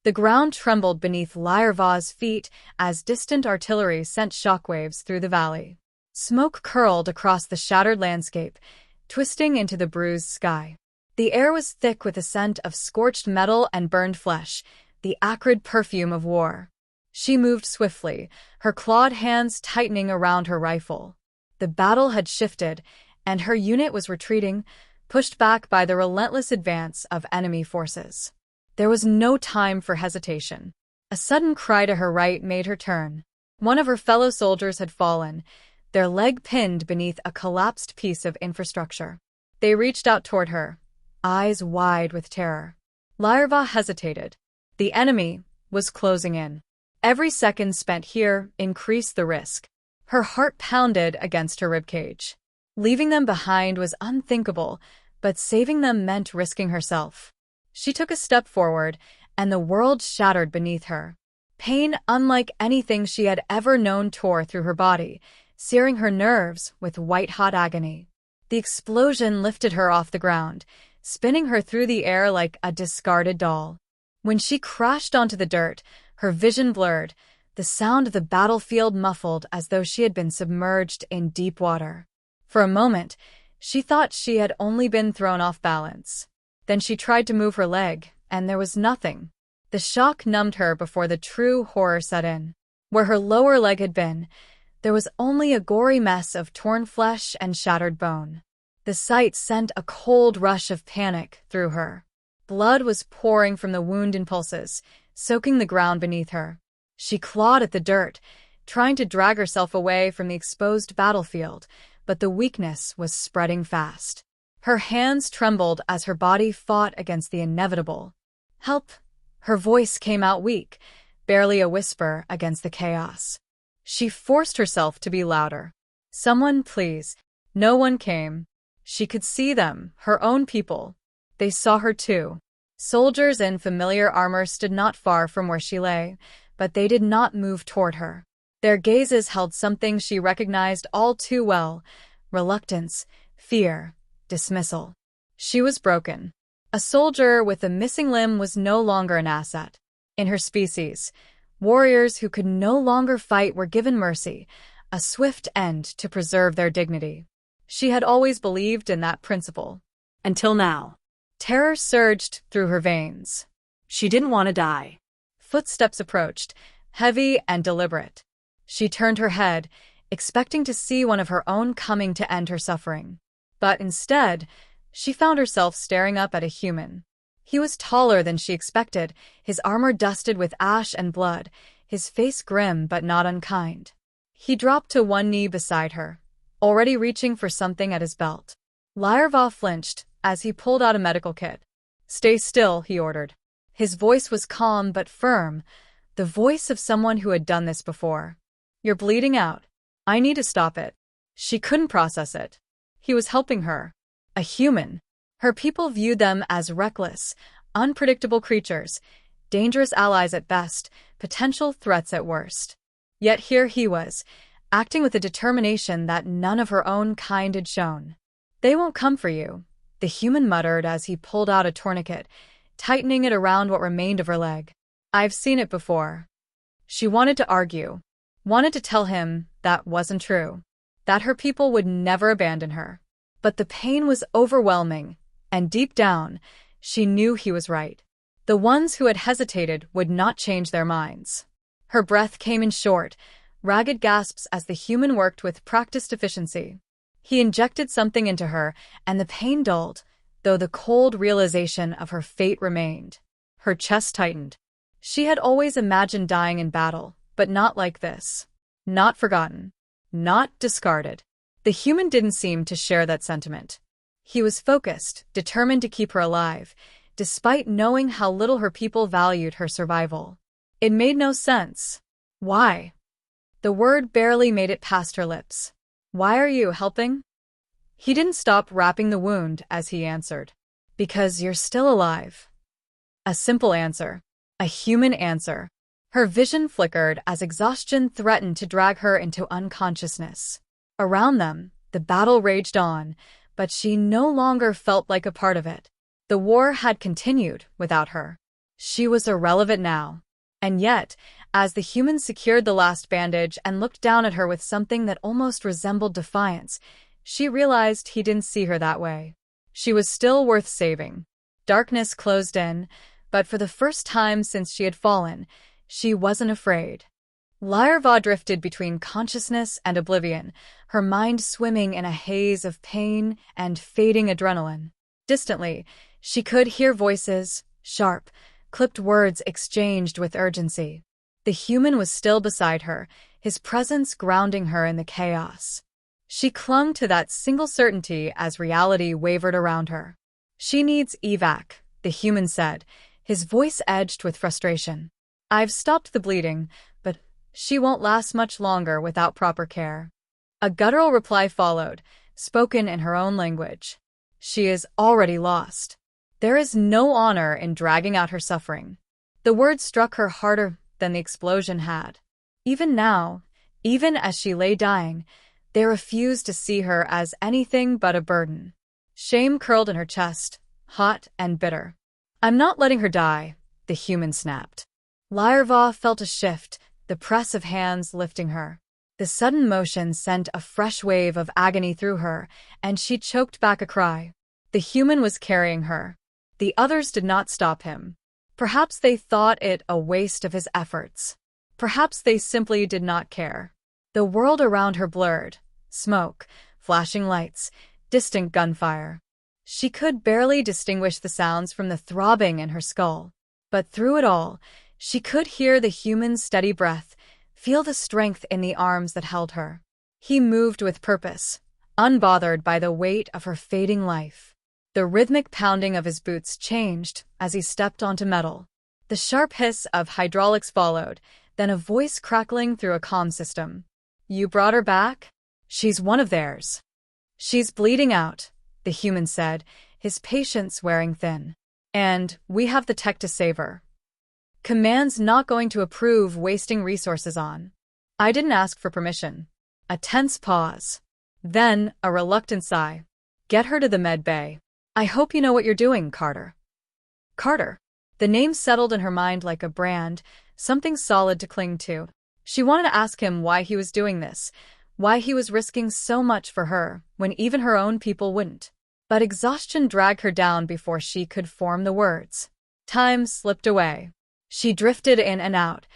The ground trembled beneath Lyerva's feet as distant artillery sent shockwaves through the valley. Smoke curled across the shattered landscape, twisting into the bruised sky. The air was thick with the scent of scorched metal and burned flesh, the acrid perfume of war. She moved swiftly, her clawed hands tightening around her rifle. The battle had shifted, and her unit was retreating, pushed back by the relentless advance of enemy forces. There was no time for hesitation. A sudden cry to her right made her turn. One of her fellow soldiers had fallen, their leg pinned beneath a collapsed piece of infrastructure. They reached out toward her, eyes wide with terror. Lyerva hesitated. The enemy was closing in. Every second spent here increased the risk. Her heart pounded against her ribcage. Leaving them behind was unthinkable, but saving them meant risking herself. She took a step forward, and the world shattered beneath her. Pain unlike anything she had ever known tore through her body, searing her nerves with white-hot agony. The explosion lifted her off the ground, spinning her through the air like a discarded doll. When she crashed onto the dirt, her vision blurred, the sound of the battlefield muffled as though she had been submerged in deep water. For a moment, she thought she had only been thrown off balance. Then she tried to move her leg, and there was nothing. The shock numbed her before the true horror set in. Where her lower leg had been, there was only a gory mess of torn flesh and shattered bone. The sight sent a cold rush of panic through her. Blood was pouring from the wound impulses, soaking the ground beneath her. She clawed at the dirt, trying to drag herself away from the exposed battlefield, but the weakness was spreading fast. Her hands trembled as her body fought against the inevitable. "Help!" Her voice came out weak, barely a whisper against the chaos. She forced herself to be louder. "Someone, please." No one came. She could see them, her own people. They saw her too. Soldiers in familiar armor stood not far from where she lay, but they did not move toward her. Their gazes held something she recognized all too well: reluctance, fear, dismissal. She was broken. A soldier with a missing limb was no longer an asset. In her species, warriors who could no longer fight were given mercy, a swift end to preserve their dignity. She had always believed in that principle. Until now. Terror surged through her veins. She didn't want to die. Footsteps approached, heavy and deliberate. She turned her head, expecting to see one of her own coming to end her suffering. But instead, she found herself staring up at a human. He was taller than she expected, his armor dusted with ash and blood, his face grim but not unkind. He dropped to one knee beside her, already reaching for something at his belt. Lyerva flinched as he pulled out a medical kit. "Stay still," he ordered. His voice was calm but firm, the voice of someone who had done this before. "You're bleeding out. I need to stop it." She couldn't process it. He was helping her. A human. Her people viewed them as reckless, unpredictable creatures, dangerous allies at best, potential threats at worst. Yet here he was, acting with a determination that none of her own kind had shown. "They won't come for you," the human muttered as he pulled out a tourniquet, tightening it around what remained of her leg. "I've seen it before." She wanted to argue, wanted to tell him that wasn't true, that her people would never abandon her. But the pain was overwhelming, and deep down, she knew he was right. The ones who had hesitated would not change their minds. Her breath came in short, ragged gasps as the human worked with practiced efficiency. He injected something into her, and the pain dulled, though the cold realization of her fate remained. Her chest tightened. She had always imagined dying in battle, but not like this. Not forgotten. Not discarded. The human didn't seem to share that sentiment. He was focused, determined to keep her alive, despite knowing how little her people valued her survival. It made no sense. Why? The word barely made it past her lips. "Why are you helping?" He didn't stop wrapping the wound as he answered. "Because you're still alive." A simple answer. A human answer. Her vision flickered as exhaustion threatened to drag her into unconsciousness. Around them, the battle raged on, but she no longer felt like a part of it. The war had continued without her. She was irrelevant now. And yet, as the human secured the last bandage and looked down at her with something that almost resembled defiance, she realized he didn't see her that way. She was still worth saving. Darkness closed in, but for the first time since she had fallen, she wasn't afraid. Lyerva drifted between consciousness and oblivion, her mind swimming in a haze of pain and fading adrenaline. Distantly, she could hear voices, sharp, clipped words exchanged with urgency. The human was still beside her, his presence grounding her in the chaos. She clung to that single certainty as reality wavered around her. "She needs evac," the human said, his voice edged with frustration. "I've stopped the bleeding, but she won't last much longer without proper care." A guttural reply followed, spoken in her own language. "She is already lost. There is no honor in dragging out her suffering." The words struck her harder than the explosion had. Even now, even as she lay dying, they refused to see her as anything but a burden. Shame curled in her chest, hot and bitter. "I'm not letting her die," the human snapped. Lyerva felt a shift, the press of hands lifting her. The sudden motion sent a fresh wave of agony through her, and she choked back a cry. The human was carrying her. The others did not stop him. Perhaps they thought it a waste of his efforts. Perhaps they simply did not care. The world around her blurred. Smoke, flashing lights, distant gunfire. She could barely distinguish the sounds from the throbbing in her skull. But through it all, she could hear the human's steady breath, feel the strength in the arms that held her. He moved with purpose, unbothered by the weight of her fading life. The rhythmic pounding of his boots changed as he stepped onto metal. The sharp hiss of hydraulics followed, then a voice crackling through a comm system. "You brought her back? She's one of theirs." "She's bleeding out," the human said, his patience wearing thin. "And we have the tech to save her. Command's not going to approve wasting resources on." "I didn't ask for permission." A tense pause. Then a reluctant sigh. "Get her to the med bay." "I hope you know what you're doing, Carter." Carter. The name settled in her mind like a brand, something solid to cling to. She wanted to ask him why he was doing this, why he was risking so much for her when even her own people wouldn't. But exhaustion dragged her down before she could form the words. Time slipped away. She drifted in and out,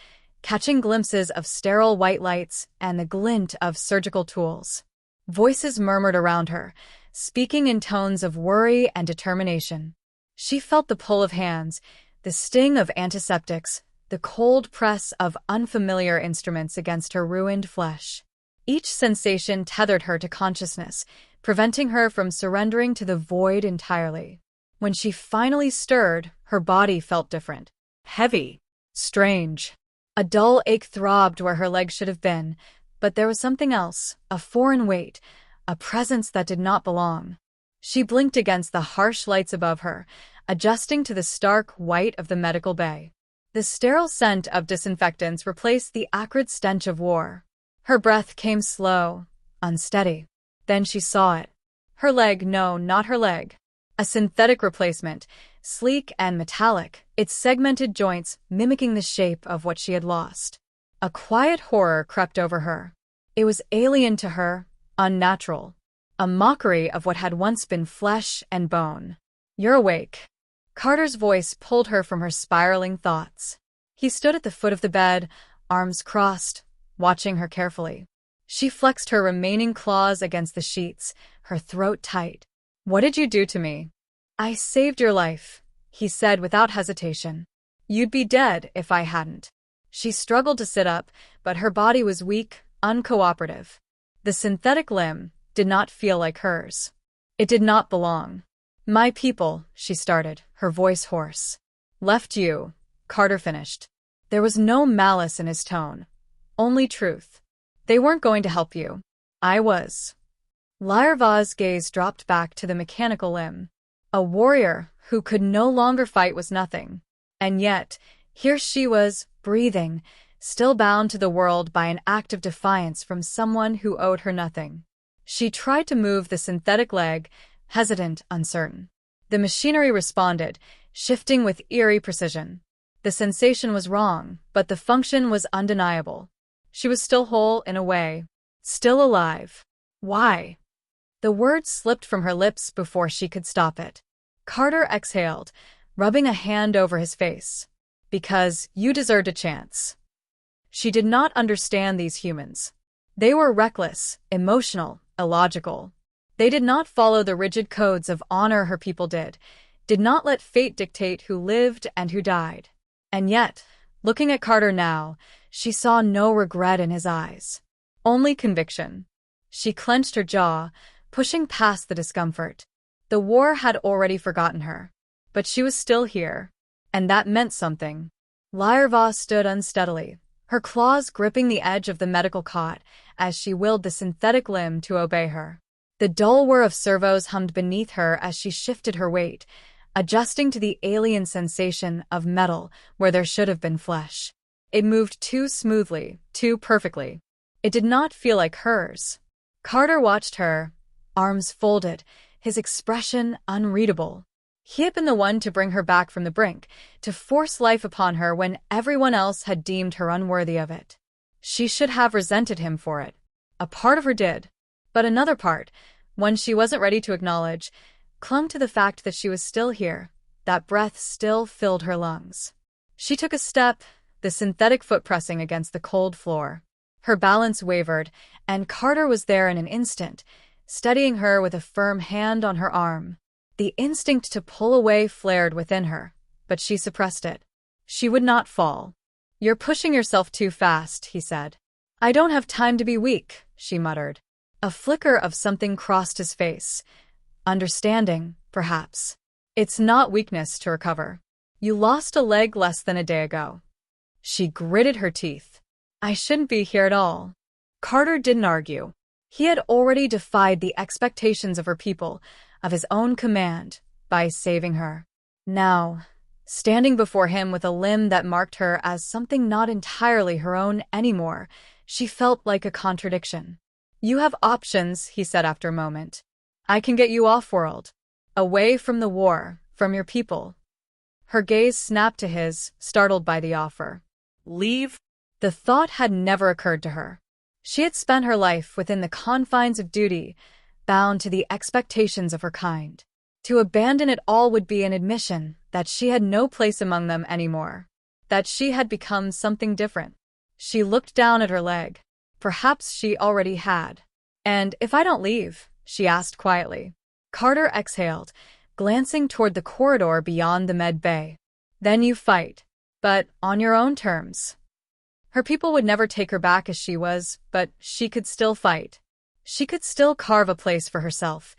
catching glimpses of sterile white lights and the glint of surgical tools. Voices murmured around her, speaking in tones of worry and determination. She felt the pull of hands, the sting of antiseptics, the cold press of unfamiliar instruments against her ruined flesh. Each sensation tethered her to consciousness, preventing her from surrendering to the void entirely. When she finally stirred, her body felt different. Heavy. Strange. A dull ache throbbed where her leg should have been, but there was something else, a foreign weight, a presence that did not belong. She blinked against the harsh lights above her, adjusting to the stark white of the medical bay. The sterile scent of disinfectants replaced the acrid stench of war. Her breath came slow, unsteady. Then she saw it. Her leg, no, not her leg. A synthetic replacement, sleek and metallic, its segmented joints mimicking the shape of what she had lost. A quiet horror crept over her. It was alien to her, unnatural. A mockery of what had once been flesh and bone. "You're awake." Carter's voice pulled her from her spiraling thoughts. He stood at the foot of the bed, arms crossed, watching her carefully. She flexed her remaining claws against the sheets, her throat tight. "What did you do to me?" "I saved your life," he said without hesitation. "You'd be dead if I hadn't." She struggled to sit up, but her body was weak, uncooperative. The synthetic limb did not feel like hers. It did not belong. "My people," she started, her voice hoarse. "Left you," Carter finished. There was no malice in his tone, only truth. "They weren't going to help you. I was." Lyerva's gaze dropped back to the mechanical limb. A warrior who could no longer fight was nothing. And yet, here she was, breathing, still bound to the world by an act of defiance from someone who owed her nothing. She tried to move the synthetic leg, hesitant, uncertain. The machinery responded, shifting with eerie precision. The sensation was wrong, but the function was undeniable. She was still whole in a way. Still alive. Why? The words slipped from her lips before she could stop it. Carter exhaled, rubbing a hand over his face. Because you deserved a chance. She did not understand these humans. They were reckless, emotional, illogical. They did not follow the rigid codes of honor her people did not let fate dictate who lived and who died. And yet, looking at Carter now, she saw no regret in his eyes. Only conviction. She clenched her jaw, pushing past the discomfort. The war had already forgotten her. But she was still here. And that meant something. Lyerva stood unsteadily, her claws gripping the edge of the medical cot as she willed the synthetic limb to obey her. The dull whir of servos hummed beneath her as she shifted her weight, adjusting to the alien sensation of metal where there should have been flesh. It moved too smoothly, too perfectly. It did not feel like hers. Carter watched her, arms folded, his expression unreadable. He had been the one to bring her back from the brink, to force life upon her when everyone else had deemed her unworthy of it. She should have resented him for it. A part of her did. But another part, one she wasn't ready to acknowledge, clung to the fact that she was still here, that breath still filled her lungs. She took a step, the synthetic foot pressing against the cold floor. Her balance wavered, and Carter was there in an instant, steadying her with a firm hand on her arm. The instinct to pull away flared within her, but she suppressed it. She would not fall. "You're pushing yourself too fast," he said. "I don't have time to be weak," she muttered. A flicker of something crossed his face. Understanding, perhaps. "It's not weakness to recover. You lost a leg less than a day ago." She gritted her teeth. "I shouldn't be here at all." Carter didn't argue. He had already defied the expectations of her people, of his own command, by saving her. Now, standing before him with a limb that marked her as something not entirely her own anymore, she felt like a contradiction. "You have options," he said after a moment. "I can get you off-world, away from the war, from your people." Her gaze snapped to his, startled by the offer. "Leave?" The thought had never occurred to her. She had spent her life within the confines of duty, bound to the expectations of her kind. To abandon it all would be an admission that she had no place among them anymore, that she had become something different. She looked down at her leg. Perhaps she already had. "And if I don't leave?" she asked quietly. Carter exhaled, glancing toward the corridor beyond the med bay. "Then you fight. But on your own terms." Her people would never take her back as she was, but she could still fight. She could still carve a place for herself,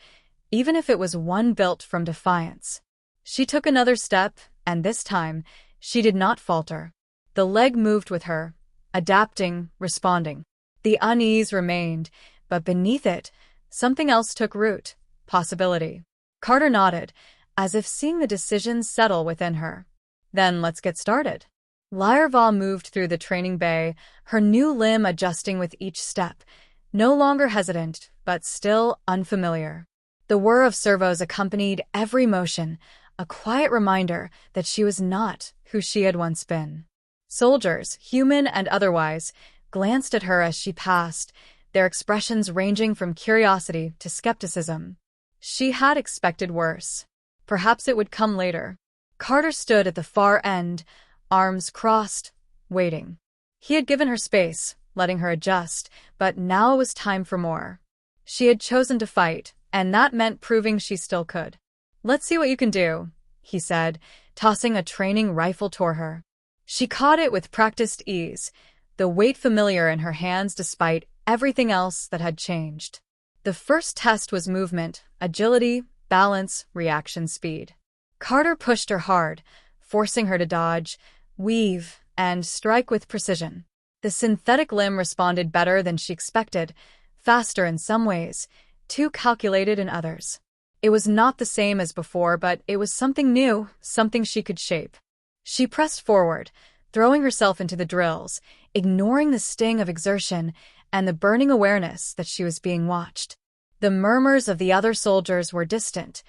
even if it was one built from defiance. She took another step, and this time, she did not falter. The leg moved with her, adapting, responding. The unease remained, but beneath it, something else took root, possibility. Carter nodded, as if seeing the decision settle within her. "Then let's get started." Lyerva moved through the training bay, her new limb adjusting with each step, no longer hesitant, but still unfamiliar. The whir of servos accompanied every motion, a quiet reminder that she was not who she had once been. Soldiers, human and otherwise, glanced at her as she passed, their expressions ranging from curiosity to skepticism. She had expected worse. Perhaps it would come later. Carter stood at the far end, arms crossed, waiting. He had given her space, letting her adjust, but now it was time for more. She had chosen to fight, and that meant proving she still could. "Let's see what you can do," he said, tossing a training rifle toward her. She caught it with practiced ease, the weight familiar in her hands despite everything else that had changed. The first test was movement, agility, balance, reaction speed. Carter pushed her hard, forcing her to dodge, weave, and strike with precision. The synthetic limb responded better than she expected, faster in some ways, too calculated in others. It was not the same as before, but it was something new, something she could shape. She pressed forward, throwing herself into the drills, ignoring the sting of exertion and the burning awareness that she was being watched. The murmurs of the other soldiers were distant,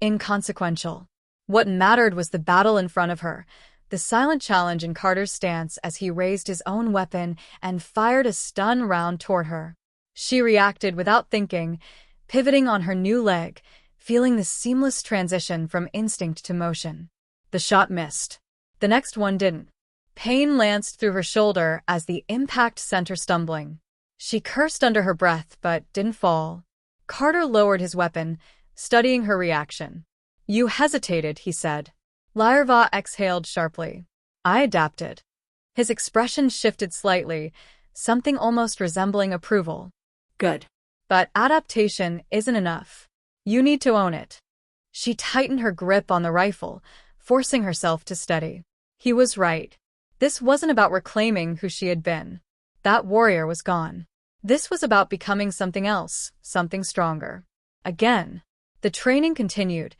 inconsequential. What mattered was the battle in front of her, The silent challenge in Carter's stance as he raised his own weapon and fired a stun round toward her. She reacted without thinking, pivoting on her new leg, feeling the seamless transition from instinct to motion. The shot missed. The next one didn't. Pain lanced through her shoulder as the impact sent her stumbling. She cursed under her breath but didn't fall. Carter lowered his weapon, studying her reaction. "You hesitated," he said. Lyerva exhaled sharply. "I adapted." His expression shifted slightly, something almost resembling approval. "Good. But adaptation isn't enough. You need to own it." She tightened her grip on the rifle, forcing herself to steady. He was right. This wasn't about reclaiming who she had been. That warrior was gone. This was about becoming something else, something stronger. Again, the training continued,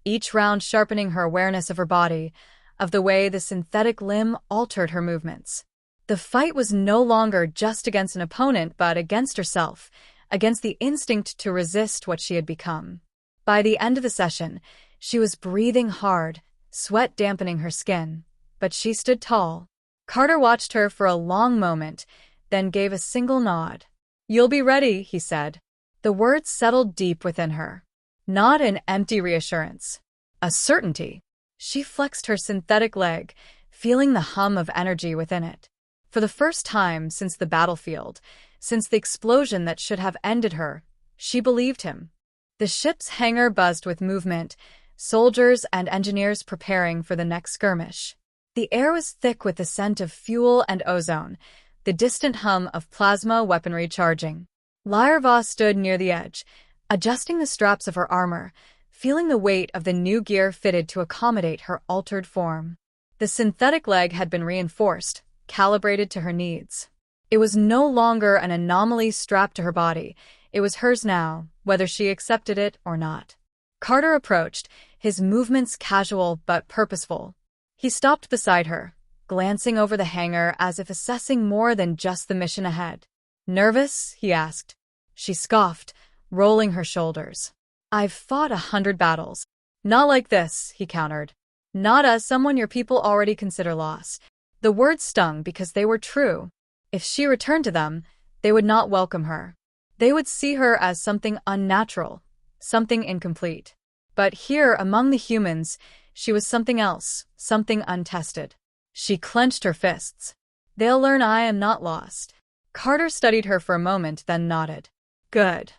each round sharpening her awareness of her body, of the way the synthetic limb altered her movements. The fight was no longer just against an opponent but against herself, against the instinct to resist what she had become. By the end of the session, she was breathing hard, sweat dampening her skin, but she stood tall. Carter watched her for a long moment, then gave a single nod. "You'll be ready," he said. The words settled deep within her. Not an empty reassurance. A certainty. She flexed her synthetic leg, feeling the hum of energy within it. For the first time since the battlefield, since the explosion that should have ended her, she believed him. The ship's hangar buzzed with movement, soldiers and engineers preparing for the next skirmish. The air was thick with the scent of fuel and ozone, the distant hum of plasma weaponry charging. Lyerva stood near the edge, adjusting the straps of her armor, feeling the weight of the new gear fitted to accommodate her altered form. The synthetic leg had been reinforced, calibrated to her needs. It was no longer an anomaly strapped to her body. It was hers now, whether she accepted it or not. Carter approached, his movements casual but purposeful. He stopped beside her, glancing over the hangar as if assessing more than just the mission ahead. "Nervous?" he asked. She scoffed, rolling her shoulders. "I've fought 100 battles. Not like this," he countered. "Not as someone your people already consider lost." The words stung because they were true. If she returned to them, they would not welcome her. They would see her as something unnatural, something incomplete. But here, among the humans, she was something else, something untested. She clenched her fists. "They'll learn I am not lost." Carter studied her for a moment, then nodded. "Good."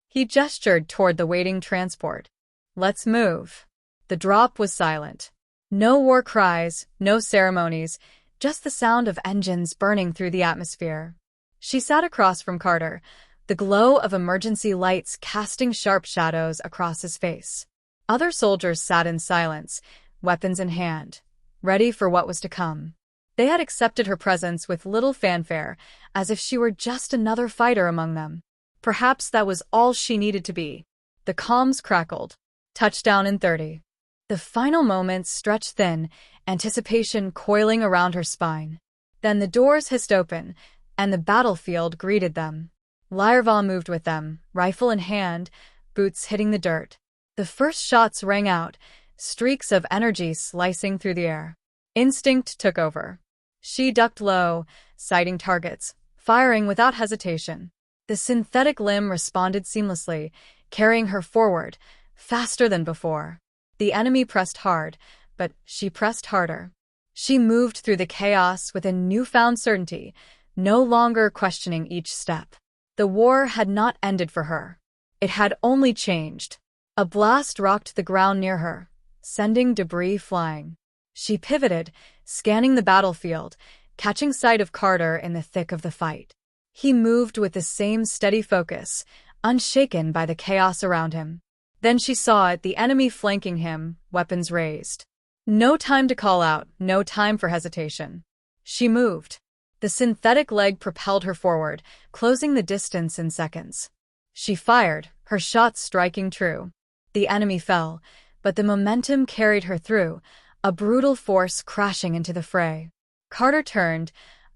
He gestured toward the waiting transport. "Let's move." The drop was silent. No war cries, no ceremonies, just the sound of engines burning through the atmosphere. She sat across from Carter, the glow of emergency lights casting sharp shadows across his face. Other soldiers sat in silence, weapons in hand, ready for what was to come. They had accepted her presence with little fanfare, as if she were just another fighter among them. Perhaps that was all she needed to be. The comms crackled. Touchdown in 30. The final moments stretched thin, anticipation coiling around her spine. Then the doors hissed open, and the battlefield greeted them. Lyerva moved with them, rifle in hand, boots hitting the dirt. The first shots rang out, streaks of energy slicing through the air. Instinct took over. She ducked low, sighting targets, firing without hesitation. The synthetic limb responded seamlessly, carrying her forward, faster than before. The enemy pressed hard, but she pressed harder. She moved through the chaos with a newfound certainty, no longer questioning each step. The war had not ended for her. It had only changed. A blast rocked the ground near her, sending debris flying. She pivoted, scanning the battlefield, catching sight of Carter in the thick of the fight. He moved with the same steady focus, unshaken by the chaos around him. Then she saw it, the enemy flanking him, weapons raised. No time to call out, no time for hesitation. She moved. The synthetic leg propelled her forward, closing the distance in seconds. She fired, her shots striking true. The enemy fell, but the momentum carried her through, a brutal force crashing into the fray. Carter turned,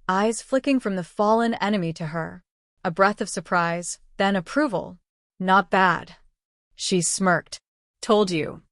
eyes flicking from the fallen enemy to her. A breath of surprise, then approval. "Not bad." She smirked. "Told you."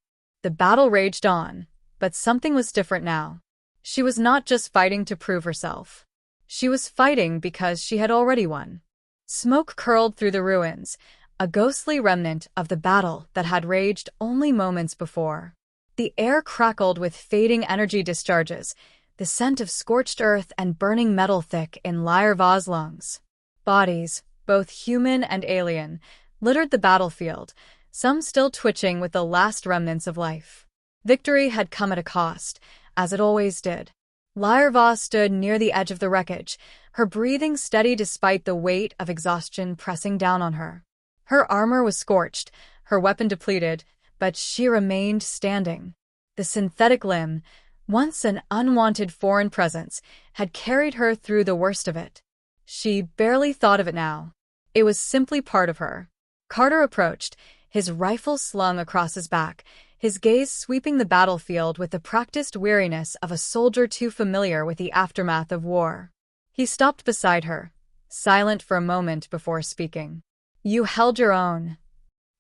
The battle raged on, but something was different now. She was not just fighting to prove herself. She was fighting because she had already won. Smoke curled through the ruins, a ghostly remnant of the battle that had raged only moments before. The air crackled with fading energy discharges, the scent of scorched earth and burning metal thick in Lyerva's lungs. Bodies, both human and alien, littered the battlefield, some still twitching with the last remnants of life. Victory had come at a cost, as it always did. Lyerva stood near the edge of the wreckage, her breathing steady despite the weight of exhaustion pressing down on her. Her armor was scorched, her weapon depleted, but she remained standing. The synthetic limb, once an unwanted foreign presence, had carried her through the worst of it. She barely thought of it now. It was simply part of her. Carter approached, his rifle slung across his back, his gaze sweeping the battlefield with the practiced weariness of a soldier too familiar with the aftermath of war. He stopped beside her, silent for a moment before speaking. "You held your own."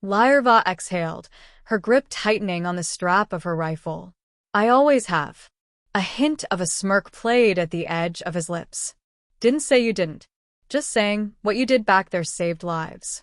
Lyerva exhaled, her grip tightening on the strap of her rifle. "I always have." A hint of a smirk played at the edge of his lips. "Didn't say you didn't. Just saying what you did back there saved lives."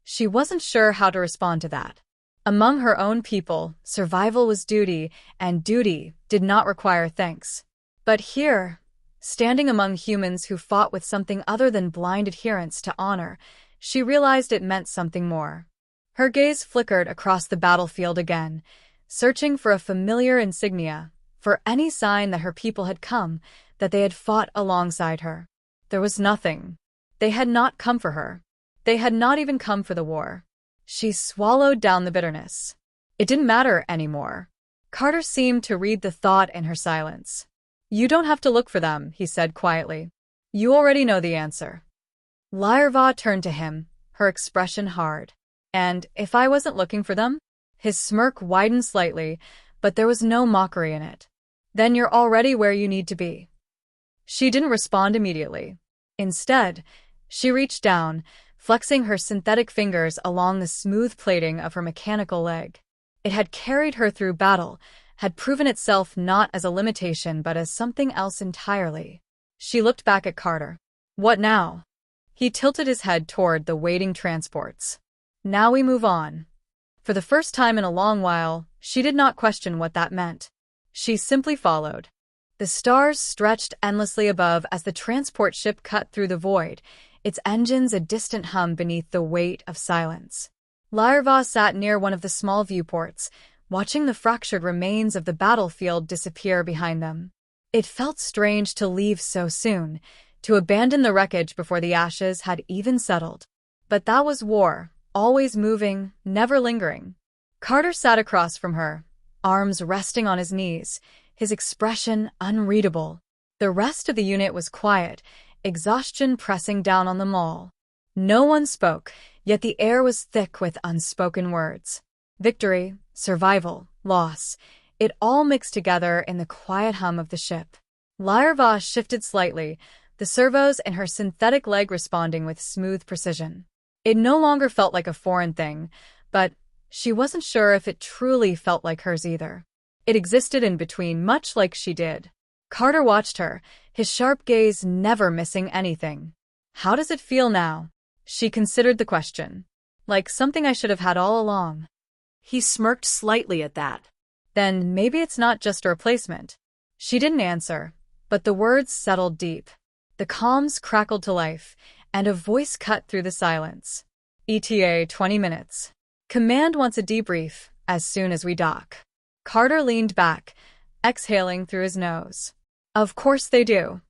She wasn't sure how to respond to that. Among her own people, survival was duty, and duty did not require thanks. But here, standing among humans who fought with something other than blind adherence to honor, she realized it meant something more. Her gaze flickered across the battlefield again, searching for a familiar insignia, for any sign that her people had come, that they had fought alongside her. There was nothing. They had not come for her. They had not even come for the war. She swallowed down the bitterness. It didn't matter anymore. Carter seemed to read the thought in her silence. "You don't have to look for them," he said quietly. "You already know the answer." Lyerva turned to him, her expression hard. "And if I wasn't looking for them?" His smirk widened slightly, but there was no mockery in it. "Then you're already where you need to be." She didn't respond immediately. Instead, she reached down, flexing her synthetic fingers along the smooth plating of her mechanical leg. It had carried her through battle, had proven itself not as a limitation but as something else entirely. She looked back at Carter. "What now?" He tilted his head toward the waiting transports. "Now we move on." For the first time in a long while, she did not question what that meant. She simply followed. The stars stretched endlessly above as the transport ship cut through the void, its engines a distant hum beneath the weight of silence. Lyerva sat near one of the small viewports, watching the fractured remains of the battlefield disappear behind them. It felt strange to leave so soon, to abandon the wreckage before the ashes had even settled. But that was war, always moving, never lingering. Carter sat across from her, arms resting on his knees, his expression unreadable. The rest of the unit was quiet, exhaustion pressing down on them all. No one spoke, yet the air was thick with unspoken words. Victory, survival, loss, it all mixed together in the quiet hum of the ship. Lyerva shifted slightly, the servos in her synthetic leg responding with smooth precision. It no longer felt like a foreign thing, but she wasn't sure if it truly felt like hers either. It existed in between, much like she did. Carter watched her, his sharp gaze never missing anything. "How does it feel now?" She considered the question. "Like something I should have had all along." He smirked slightly at that. "Then maybe it's not just a replacement." She didn't answer, but the words settled deep. The comms crackled to life, and a voice cut through the silence. "ETA 20 minutes. Command wants a debrief as soon as we dock." Carter leaned back, exhaling through his nose. "Of course they do."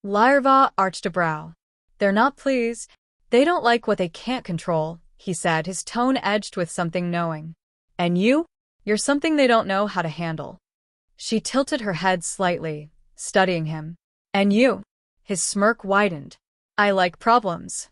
Lyerva arched a brow. "They're not pleased. They don't like what they can't control," he said, his tone edged with something knowing. "And you? You're something they don't know how to handle." She tilted her head slightly, studying him. "And you?" His smirk widened. "I like problems."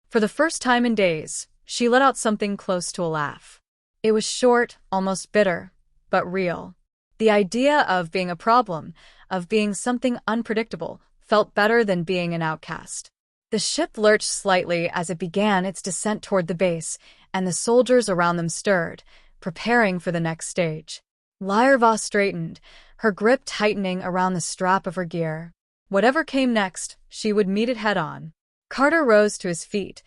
For the first time in days, she let out something close to a laugh. It was short, almost bitter, but real. The idea of being a problem, of being something unpredictable, felt better than being an outcast. The ship lurched slightly as it began its descent toward the base, and the soldiers around them stirred, preparing for the next stage. Lyerva straightened, her grip tightening around the strap of her gear. Whatever came next, she would meet it head-on. Carter rose to his feet,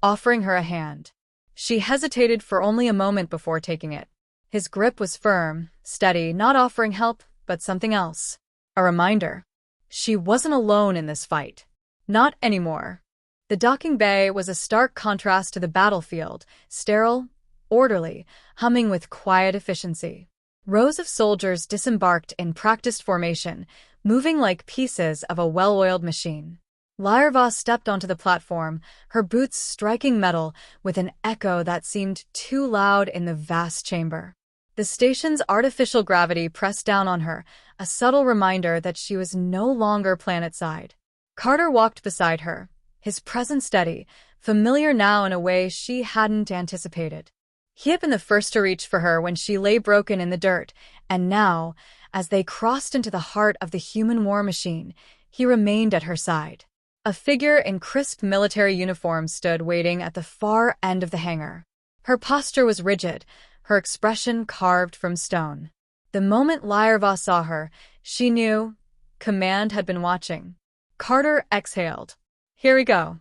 offering her a hand. She hesitated for only a moment before taking it. His grip was firm, steady, not offering help, but something else. A reminder. She wasn't alone in this fight. Not anymore. The docking bay was a stark contrast to the battlefield, sterile, orderly, humming with quiet efficiency. Rows of soldiers disembarked in practiced formation, moving like pieces of a well-oiled machine. Lyerva stepped onto the platform, her boots striking metal with an echo that seemed too loud in the vast chamber. The station's artificial gravity pressed down on her, a subtle reminder that she was no longer planet-side. Carter walked beside her, his presence steady, familiar now in a way she hadn't anticipated. He had been the first to reach for her when she lay broken in the dirt, and now, as they crossed into the heart of the human war machine, he remained at her side. A figure in crisp military uniform stood waiting at the far end of the hangar. Her posture was rigid, her expression carved from stone. The moment Lyerva saw her, she knew command had been watching. Carter exhaled. Here we go.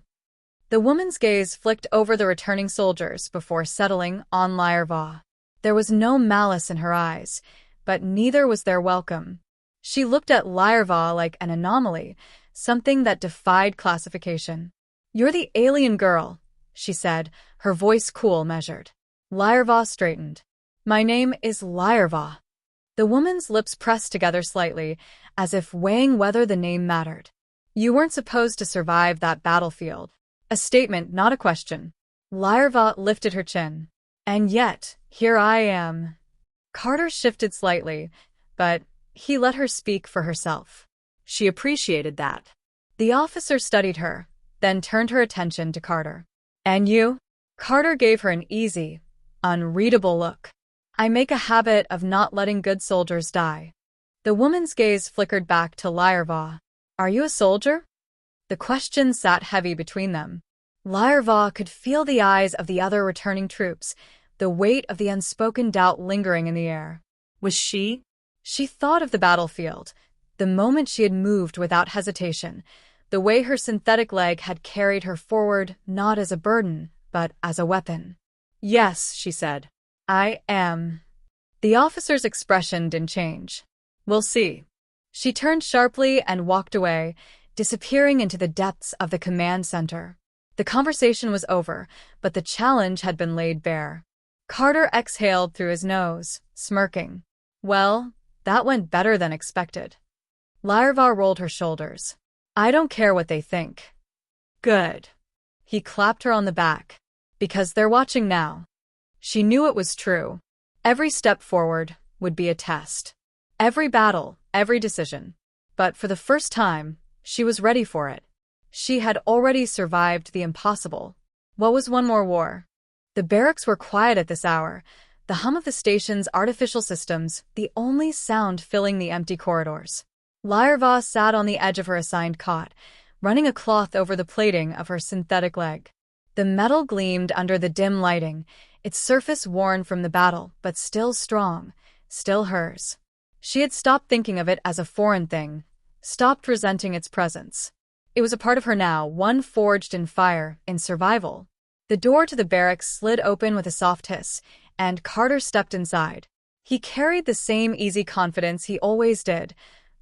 The woman's gaze flicked over the returning soldiers before settling on Lyerva. There was no malice in her eyes, but neither was there welcome. She looked at Lyerva like an anomaly, something that defied classification. You're the alien girl, she said, her voice cool, measured. Lyerva straightened. My name is Lyerva. The woman's lips pressed together slightly, as if weighing whether the name mattered. You weren't supposed to survive that battlefield. A statement, not a question. Lyerva lifted her chin. And yet, here I am. Carter shifted slightly, but he let her speak for herself. She appreciated that. The officer studied her, then turned her attention to Carter. And you? Carter gave her an easy, unreadable look. I make a habit of not letting good soldiers die. The woman's gaze flickered back to Lyerva. Are you a soldier? The question sat heavy between them. Lyerva could feel the eyes of the other returning troops, the weight of the unspoken doubt lingering in the air. Was she? She thought of the battlefield, the moment she had moved without hesitation, the way her synthetic leg had carried her forward not as a burden, but as a weapon. Yes, she said. I am. The officer's expression didn't change. We'll see. She turned sharply and walked away, disappearing into the depths of the command center. The conversation was over, but the challenge had been laid bare. Carter exhaled through his nose, smirking. Well, that went better than expected. Lyerva rolled her shoulders. I don't care what they think. Good. He clapped her on the back. Because they're watching now. She knew it was true. Every step forward would be a test. Every battle, every decision. But for the first time, she was ready for it. She had already survived the impossible. What was one more war? The barracks were quiet at this hour, the hum of the station's artificial systems the only sound filling the empty corridors. Lyerva sat on the edge of her assigned cot, running a cloth over the plating of her synthetic leg. The metal gleamed under the dim lighting, its surface worn from the battle, but still strong, still hers. She had stopped thinking of it as a foreign thing, stopped resenting its presence. It was a part of her now, one forged in fire, in survival. The door to the barracks slid open with a soft hiss, and Carter stepped inside. He carried the same easy confidence he always did,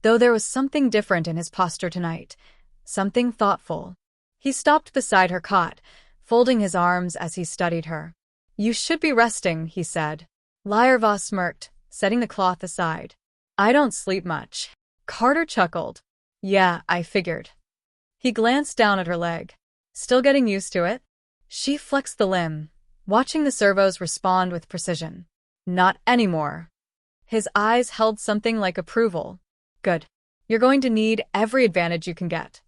though there was something different in his posture tonight, something thoughtful. He stopped beside her cot, folding his arms as he studied her. You should be resting, he said. Lyerva smirked, setting the cloth aside. I don't sleep much. Carter chuckled. Yeah, I figured. He glanced down at her leg. Still getting used to it? She flexed the limb, watching the servos respond with precision. Not anymore. His eyes held something like approval. Good. You're going to need every advantage you can get.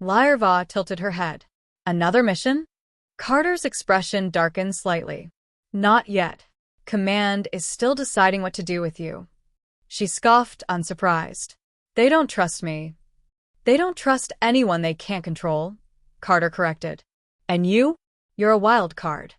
Lyerva tilted her head. Another mission? Carter's expression darkened slightly. Not yet. Command is still deciding what to do with you. She scoffed, unsurprised. They don't trust me. They don't trust anyone they can't control, Carter corrected. And you? You're a wild card.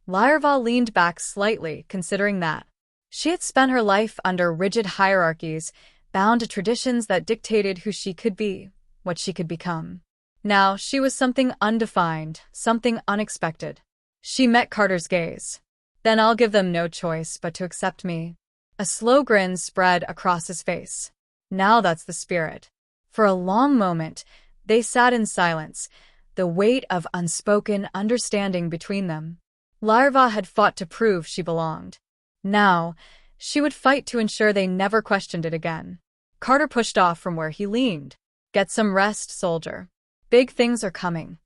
Lyerva leaned back slightly, considering that. She had spent her life under rigid hierarchies, bound to traditions that dictated who she could be, what she could become. Now she was something undefined, something unexpected. She met Carter's gaze. Then I'll give them no choice but to accept me. A slow grin spread across his face. Now that's the spirit. For a long moment, they sat in silence, the weight of unspoken understanding between them. Larva had fought to prove she belonged. Now, she would fight to ensure they never questioned it again. Carter pushed off from where he leaned. Get some rest, soldier. Big things are coming.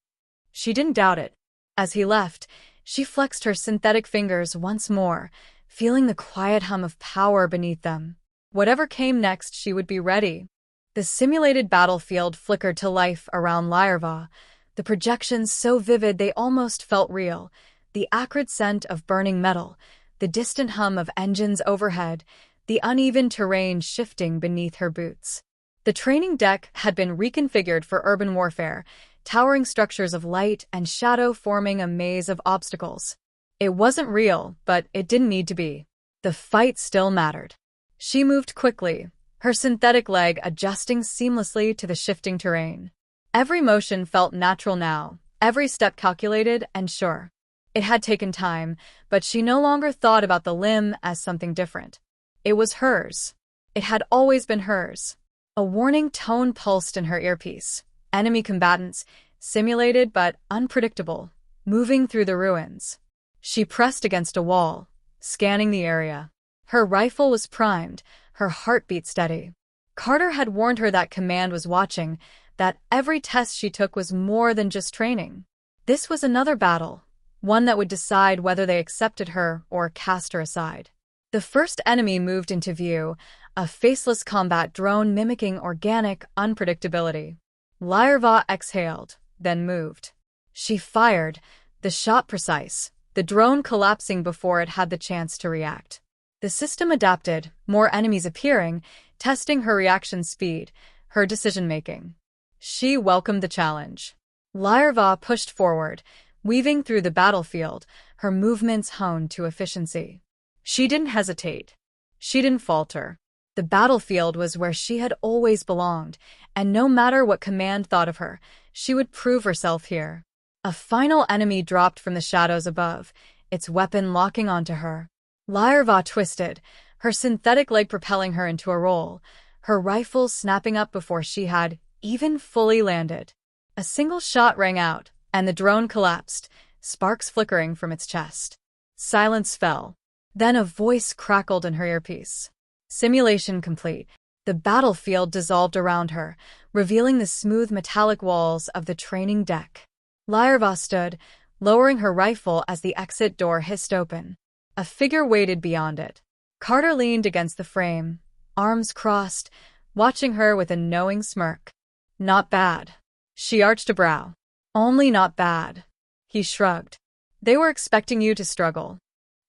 She didn't doubt it. As he left, she flexed her synthetic fingers once more, feeling the quiet hum of power beneath them. Whatever came next, she would be ready. The simulated battlefield flickered to life around Larva, the projections so vivid they almost felt real, the acrid scent of burning metal, the distant hum of engines overhead, the uneven terrain shifting beneath her boots. The training deck had been reconfigured for urban warfare, towering structures of light and shadow forming a maze of obstacles. It wasn't real, but it didn't need to be. The fight still mattered. She moved quickly, her synthetic leg adjusting seamlessly to the shifting terrain. Every motion felt natural now, every step calculated and sure. It had taken time, but she no longer thought about the limb as something different. It was hers. It had always been hers. A warning tone pulsed in her earpiece. Enemy combatants, simulated but unpredictable, moving through the ruins. She pressed against a wall, scanning the area. Her rifle was primed, her heartbeat steady. Carter had warned her that command was watching, that every test she took was more than just training. This was another battle, one that would decide whether they accepted her or cast her aside. The first enemy moved into view, a faceless combat drone mimicking organic unpredictability. Larva exhaled, then moved. She fired, the shot precise, the drone collapsing before it had the chance to react. The system adapted, more enemies appearing, testing her reaction speed, her decision-making. She welcomed the challenge. Larva pushed forward, weaving through the battlefield, her movements honed to efficiency. She didn't hesitate. She didn't falter. The battlefield was where she had always belonged, and no matter what command thought of her, she would prove herself here. A final enemy dropped from the shadows above, its weapon locking onto her. Larva twisted, her synthetic leg propelling her into a roll, her rifle snapping up before she had even fully landed. A single shot rang out, and the drone collapsed, sparks flickering from its chest. Silence fell. Then a voice crackled in her earpiece. Simulation complete. The battlefield dissolved around her, revealing the smooth metallic walls of the training deck. Larva stood, lowering her rifle as the exit door hissed open. A figure waited beyond it. Carter leaned against the frame, arms crossed, watching her with a knowing smirk. Not bad. She arched a brow. Only not bad. He shrugged. They were expecting you to struggle.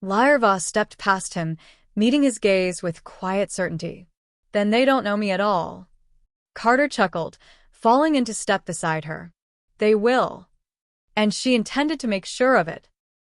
Larva stepped past him, meeting his gaze with quiet certainty. Then they don't know me at all. Carter chuckled, falling into step beside her. They will. And she intended to make sure of it.